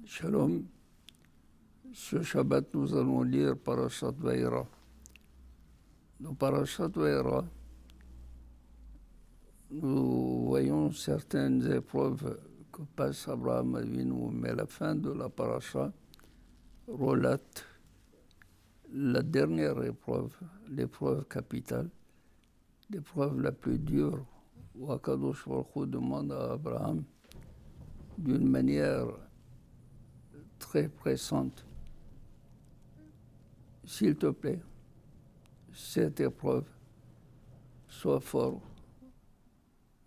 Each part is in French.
Shalom. Ce Shabbat, nous allons lire Parashat Vayera. Dans Parashat Vayera, nous voyons certaines épreuves que passe Abraham Avinu, mais la fin de la parasha relate la dernière épreuve, l'épreuve capitale, l'épreuve la plus dure, où Akadosh Baruch Hu demande à Abraham d'une manière très pressante: s'il te plaît, cette épreuve, sois fort.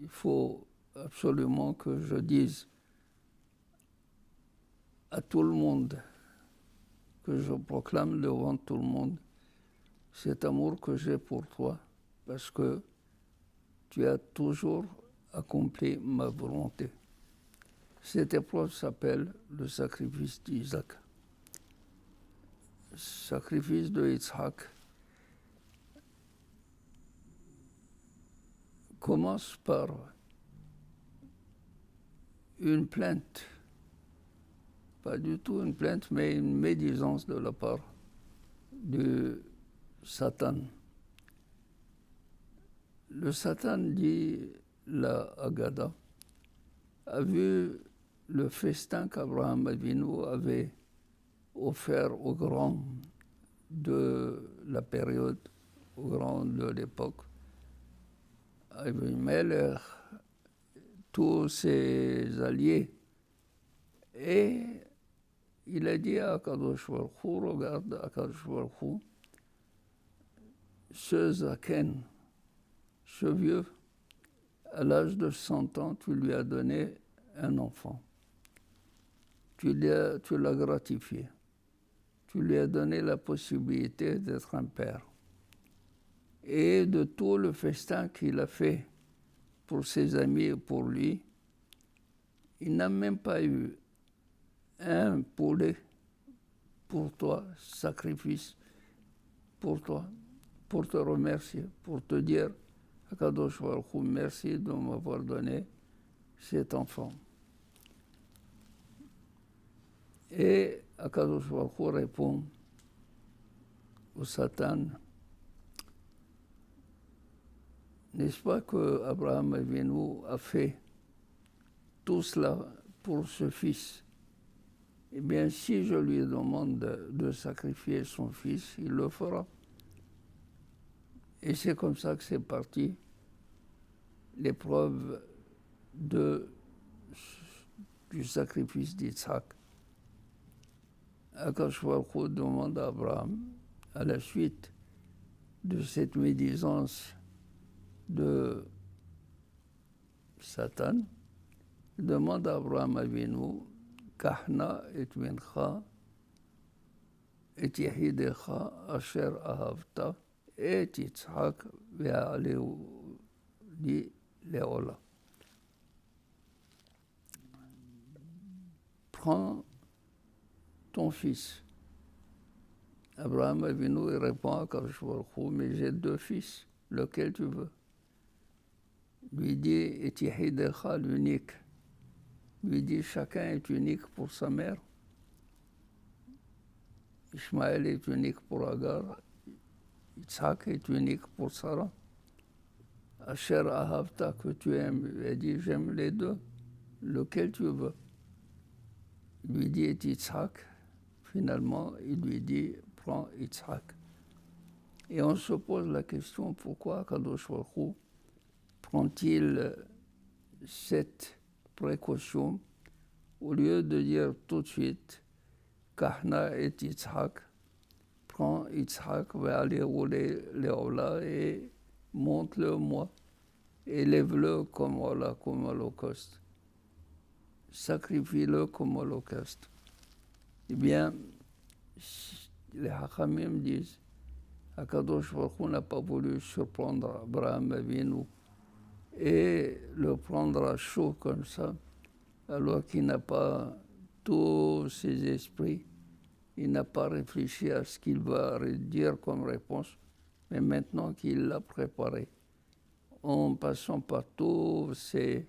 Il faut absolument que je dise à tout le monde, que je proclame devant tout le monde cet amour que j'ai pour toi, parce que tu as toujours accompli ma volonté. Cette épreuve s'appelle le sacrifice d'Isaac. Le sacrifice de Yitzhak commence par une plainte, pas du tout une plainte, mais une médisance de la part de Satan. Le Satan, dit la Haggadah, a vu le festin qu'Abraham Avinu avait offert aux grands de la période, aux grands de l'époque, Abimelech, tous ses alliés. Et il a dit à Akadosh Baruch Hu: regarde, Akadosh Baruch Hu, ce Zaken, ce vieux, à l'âge de 100 ans, tu lui as donné un enfant. Tu l'as gratifié. Tu lui as donné la possibilité d'être un père. Et de tout le festin qu'il a fait pour ses amis et pour lui, il n'a même pas eu un poulet pour toi, sacrifice pour toi, pour te remercier, pour te dire: Akadosh Baruch Hu, merci de m'avoir donné cet enfant. Et Akadosh Baruch Hu répond au Satan: n'est-ce pas que Abraham Avinu a fait tout cela pour ce fils? Eh bien, si je lui demande de sacrifier son fils, il le fera. Et c'est comme ça que c'est parti l'épreuve du sacrifice d'Yitzhak. Akadosh Baruch Hu demande à Abraham, à la suite de cette médisance de Satan, il demande à Abraham Avinu: Kahna et mincha et yahidecha asher ahavta et Yitzhak ve'aleu li leola. Prends ton fils. Abraham Avinu répond à Akadosh Baruch Hu: mais j'ai 2 fils, lequel tu veux? Lui dit: et yahidecha, l'unique. Lui dit: chacun est unique pour sa mère. Ishmaël est unique pour Agar, Yitzhak est unique pour Sarah. Asher ahavta, que tu aimes. Il a dit: j'aime les 2, lequel tu veux? Il lui dit: et Yitzhak. Finalement, il lui dit: prends Yitzhak. Et on se pose la question: pourquoi Akadosh Baruch Hu prend-il cette précaution au lieu de dire tout de suite: Kahna et Yitzhak, prends Yitzhak, va aller rouler Léola et monte-le moi, élève-le comme holocauste, sacrifie-le comme holocauste. Eh bien, les Hachamim disent: Akadosh Baruch Hu n'a pas voulu surprendre Abraham Avinu et le prendre à chaud comme ça, alors qu'il n'a pas tous ses esprits, il n'a pas réfléchi à ce qu'il va dire comme réponse, mais maintenant qu'il l'a préparé, en passant par tous ces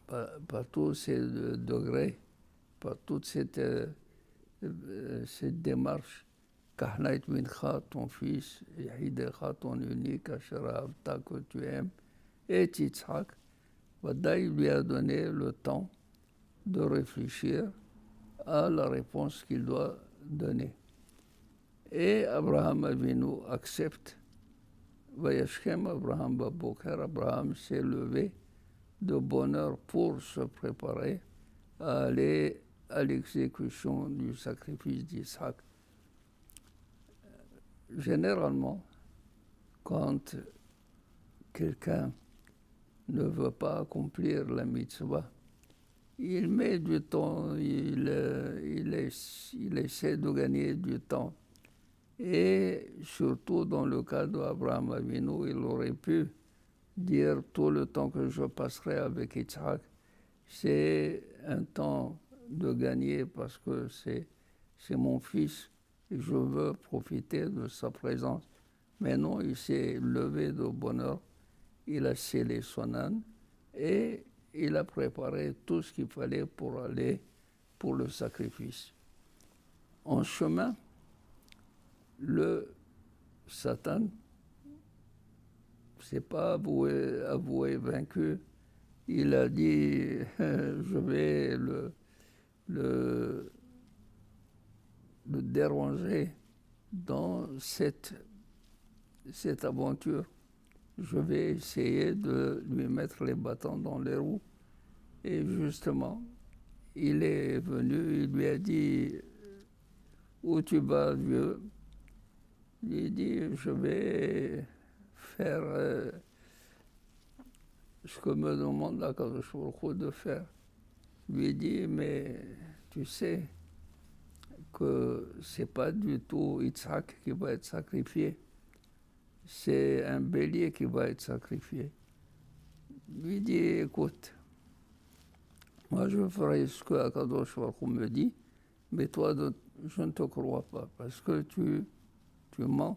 degrés par toute cette démarche. Kahnait mincha, ton fils, Yahidecha, ton unique, Asher Ahavta, que tu aimes, et Yitzhak, Vadaï lui a donné le temps de réfléchir à la réponse qu'il doit donner. Et Abraham Avinu accepte. Vayashkem Abraham Baboker, Abraham s'est levé de bonne heure pour se préparer à aller à l'exécution du sacrifice d'Isaac. Généralement, quand quelqu'un ne veut pas accomplir la mitzvah, il met du temps, il essaie de gagner du temps. Et surtout dans le cas d'Abraham Avinu, il aurait pu dire tout le temps que je passerai avec Yitzhak, c'est un temps de gagner parce que c'est mon fils et je veux profiter de sa présence. Mais non, il s'est levé de bonne heure, il a scellé son âne et il a préparé tout ce qu'il fallait pour aller pour le sacrifice. En chemin, le Satan s'est pas avoué vaincu. Il a dit je vais le déranger dans cette aventure. Je vais essayer de lui mettre les bâtons dans les roues. Et justement, il est venu, il lui a dit où tu vas, vieux? Il dit je vais faire ce que me demande la Kadosh Baruch Hu de faire. Lui dit mais tu sais que c'est pas du tout Yitzhak qui va être sacrifié, c'est un bélier qui va être sacrifié. Lui dit écoute, moi je ferai ce que Akadosh Baruch Hu me dit, mais toi je ne te crois pas parce que tu mens,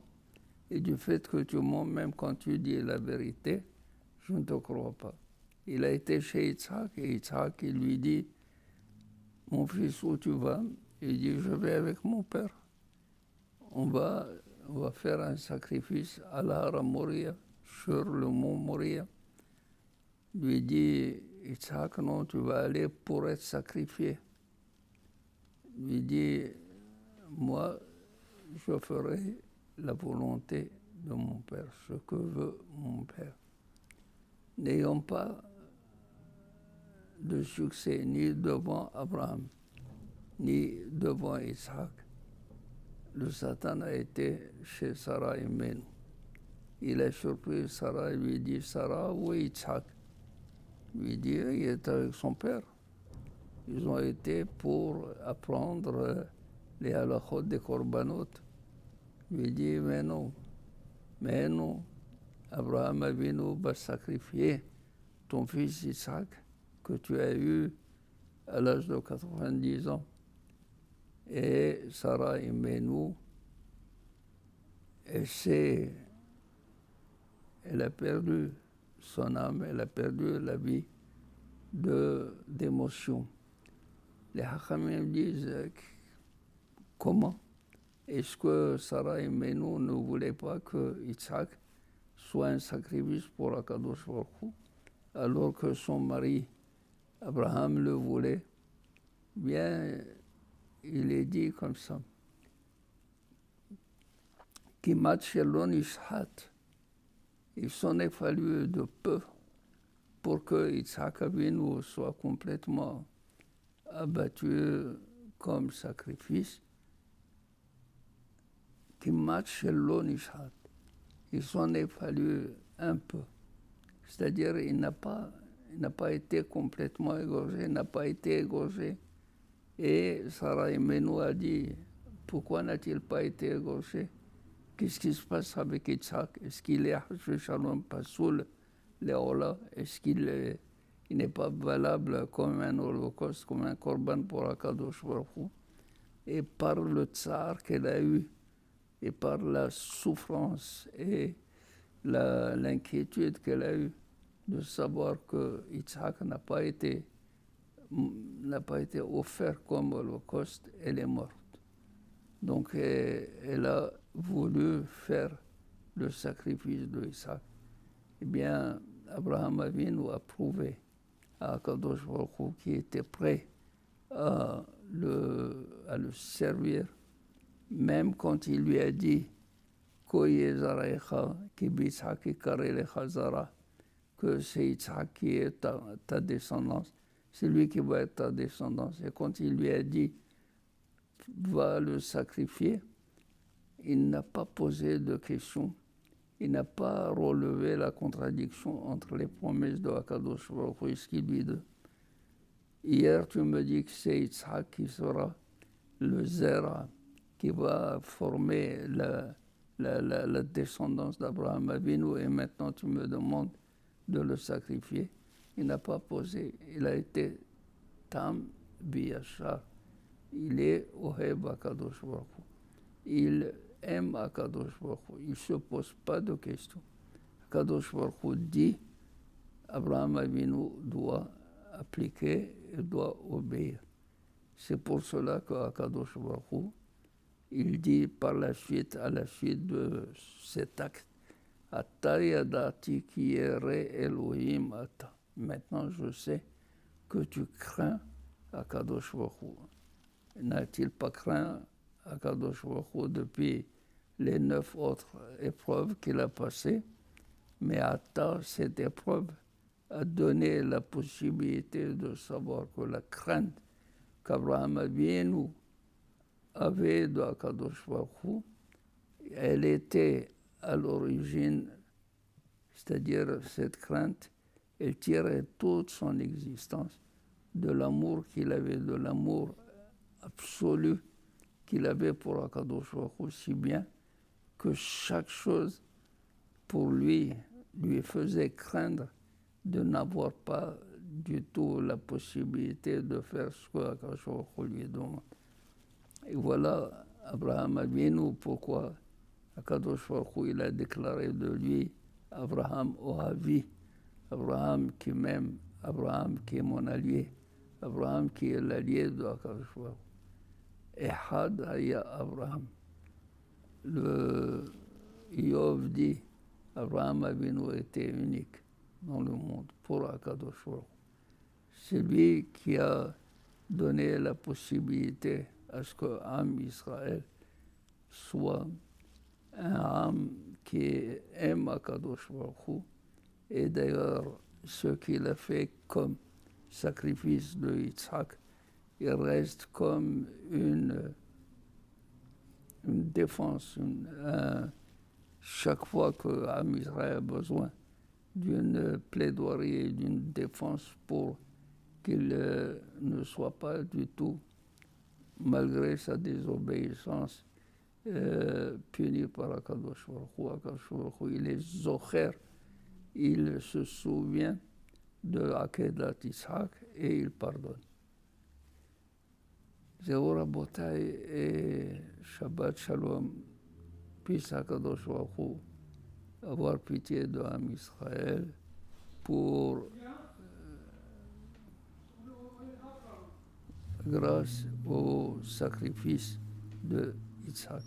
et du fait que tu mens même quand tu dis la vérité, je ne te crois pas. Il a été chez Yitzhak et Yitzhak il lui dit mon fils, où tu vas? Il dit je vais avec mon père. On va faire un sacrifice à l'Hara Moria, sur le mont Moria. Lui dit Yitzhak, non, tu vas aller pour être sacrifié. Lui dit moi, je ferai la volonté de mon père, ce que veut mon père. N'ayant pas de succès ni devant Abraham, ni devant Isaac, le Satan a été chez Sarah et Menou. Il a surpris Sarah et lui dit Sarah, où est Isaac? Lui dit il est avec son père. Ils ont été pour apprendre les halachot des korbanot. Lui dit mais non, Abraham Avinu va sacrifier ton fils Isaac que tu as eu à l'âge de 90 ans. Et Sarah Imenou, elle a perdu son âme, elle a perdu la vie d'émotion. Les Hachamim disent comment est-ce que Sarah Imenou ne voulait pas que Yitzhak soit un sacrifice pour Akadosh Baruch Hu, alors que son mari Abraham le voulait. Bien, il est dit comme ça. Kimat shelon ishat. Il s'en est fallu de peu pour que Yitzhak Avinu soit complètement abattu comme sacrifice. Kimat shelon ishat. Il s'en est fallu un peu. C'est-à-dire, il n'a pas été complètement égorgé, il n'a pas été égorgé. Et Sarah Imenou a dit, pourquoi n'a-t-il pas été égorgé? Qu'est-ce qui se passe avec Yitzhak? Est-ce qu'il est Shalom Pasoul, Léola? Est-ce qu'il n'est pas valable comme un holocauste, comme un korban pour Akadosh Baruch Hu? Et par le tsar qu'elle a eu, et par la souffrance et l'inquiétude qu'elle a eue de savoir que Yitzhak n'a pas été n'a pas été offert comme holocauste, elle est morte. Donc elle a voulu faire le sacrifice de Isaac. Eh bien, Abraham Avinu a prouvé à Akadosh Baruch Hu qui était prêt à le servir, même quand il lui a dit que c'est Yitzhak qui est ta descendance, c'est lui qui va être ta descendance. Et quand il lui a dit va le sacrifier, il n'a pas posé de questions. Il n'a pas relevé la contradiction entre les promesses de Akadosh Baruch Hu et ce qu'il lui dit. Hier, tu me dis que c'est Yitzhak qui sera le Zera, qui va former la descendance d'Abraham Avinu, et maintenant tu me demandes de le sacrifier. Il n'a pas posé. Il a été Tam Biyashar. Il est Oheb Akadosh Baruch Hu. Il aime Akadosh Baruch Hu. Il ne se pose pas de questions. Akadosh Baruch Hu dit, Abraham Avinu doit appliquer et doit obéir. C'est pour cela qu'Akadosh Baruch Hu, il dit par la suite, à la suite de cet acte, Ata yadati ki yere Elohim ata. Maintenant je sais que tu crains Akadosh Baruch Hu. N'a-t-il pas craint Akadosh Baruch Hu depuis les 9 autres épreuves qu'il a passées? Mais Ata, cette épreuve, a donné la possibilité de savoir que la crainte qu'Abraham Avinu avait de Akadosh Baruch Hu, elle était à l'origine, c'est-à-dire cette crainte, elle tirait toute son existence de l'amour qu'il avait, de l'amour absolu qu'il avait pour Akadosh Baruch Hu, si bien que chaque chose pour lui faisait craindre de n'avoir pas du tout la possibilité de faire ce que Akadosh Baruch Hu lui demande. Et voilà Abraham Avinu, pourquoi Akadosh Baruch Hu, il a déclaré de lui Abraham Ohavi, Abraham qui m'aime, Abraham qui est mon allié, Abraham qui est l'allié de Akadosh Baruch Hu. Ehad haya Abraham. Le Yov dit Abraham Avinu était unique dans le monde pour Akadosh Baruch Hu. C'est lui qui a donné la possibilité à ce que l'âme Israël soit un âme qui aime Akadosh Baruch Hu. Et d'ailleurs, ce qu'il a fait comme sacrifice de Yitzhak, il reste comme une défense. Chaque fois que l'âme Israël a besoin d'une plaidoirie, d'une défense pour qu'il ne soit pas du tout, malgré sa désobéissance, puni par Akadosh Baruch Hu. Akadosh Baruch Hu, il est zocher, il se souvient de Akedat Yitzhak et il pardonne. Zéou Rabotai et Shabbat Shalom, puisse Akadosh Baruch Hu avoir pitié de l'âme Israël pour grâce au sacrifice de Yitzhak.